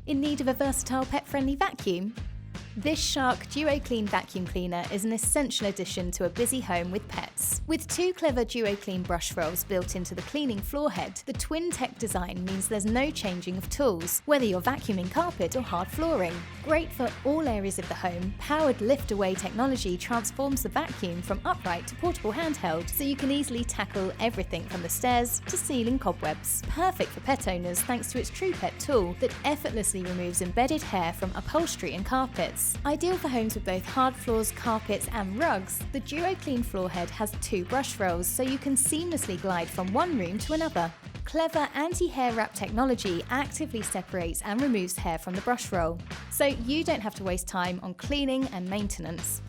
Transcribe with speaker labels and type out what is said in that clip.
Speaker 1: In need of a versatile pet-friendly vacuum? This Shark DuoClean vacuum cleaner is an essential addition to a busy home with pets. With two clever DuoClean brush rolls built into the cleaning floor head, the twin tech design means there's no changing of tools, whether you're vacuuming carpet or hard flooring. Great for all areas of the home, powered lift-away technology transforms the vacuum from upright to portable handheld, so you can easily tackle everything from the stairs to ceiling cobwebs. Perfect for pet owners thanks to its TruePet tool that effortlessly removes embedded hair from upholstery and carpets. Ideal for homes with both hard floors, carpets and rugs, the DuoClean floor head has two brush rolls so you can seamlessly glide from one room to another. Clever anti-hair wrap technology actively separates and removes hair from the brush roll, so you don't have to waste time on cleaning and maintenance.